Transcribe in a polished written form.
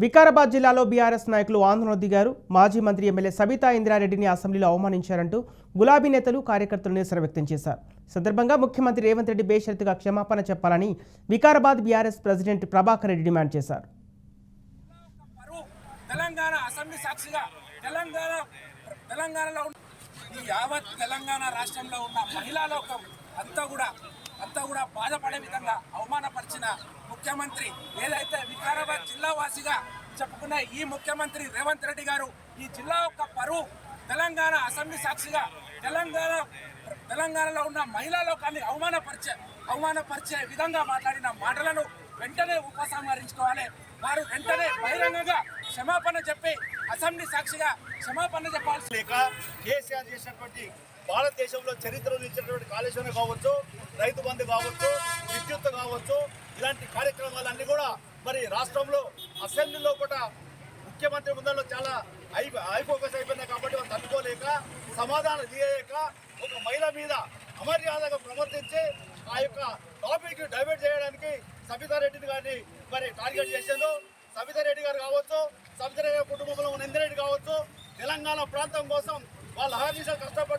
వికారాబాద్ జిల్లాలో బీఆర్ఎస్ నాయకులు ఆందోళన దిగారు. మాజీ మంత్రి ఎమ్మెల్యే సబితా ఇంద్రారెడ్డిని అసెంబ్లీలో అవమానించారంటూ గులాబీ నేతలు కార్యకర్తలు నిరసన వ్యక్తం చేశారు. సందర్భంగా ముఖ్యమంత్రి రేవంత్ రెడ్డి బేషరతుగా క్షమాపణ చెప్పాలని Vikarabad BRS president Prabhakar Reddy demand చేశారు. తెలంగాణ అసెంబ్లీ సాక్షిగా తెలంగాణలో ఈ యావత్ తెలంగాణ రాష్ట్రంలో ఉన్న మహిళా లోకం అంతా కూడా బాధపడే విధంగా అవమానపరిచిన ముఖ్యమంత్రి ఏదైతే వికారాబాద్ జిల్లా వాసిగా చెప్పుకునే ఈ ముఖ్యమంత్రి రేవంత్ రెడ్డి గారు ఈ జిల్లా యొక్క పరువు తెలంగాణ అసెంబ్లీ సాక్షిగా తెలంగాణలో ఉన్న మహిళా లోకాన్ని అవమానపరిచే విధంగా మాట్లాడిన మాటలను వెంటనే ఉపసంహరించుకోవాలి. వారు వెంటనే బహిరంగంగా క్షమాపణ చెప్పి అసెంబ్లీ సాక్షిగా క్షమాపణ చెప్పాల్సి లేక కేసీఆర్ చేసినటువంటి భారతదేశంలో చరిత్రలో నిలిచినటువంటి కాళేశ్వరం కావచ్చు, రైతు బంధు కావచ్చు, విద్యుత్ కావచ్చు, ఇలాంటి కార్యక్రమాలన్నీ కూడా మరి రాష్ట్రంలో అసెంబ్లీలో కూడా ముఖ్యమంత్రి ముందరలో చాలా హైఫోకస్ అయిపోయినాయి. కాబట్టి వాళ్ళు తట్టుకోలేక సమాధానం తీయలేక ఒక మహిళ మీద అమర్యాదగా ప్రవర్తించి ఆ యొక్క టాపిక్ డైవర్ట్ చేయడానికి సబితారెడ్డిని గారిని మరి టార్గెట్ చేశారు. సబితారెడ్డి గారు కావచ్చు, సబితారెడ్డి కుటుంబంలో ఉన్న ఇంద్రెడ్డి కావచ్చు, తెలంగాణ ప్రాంతం కోసం వాళ్ళు అహర్నిశలు కష్టపడి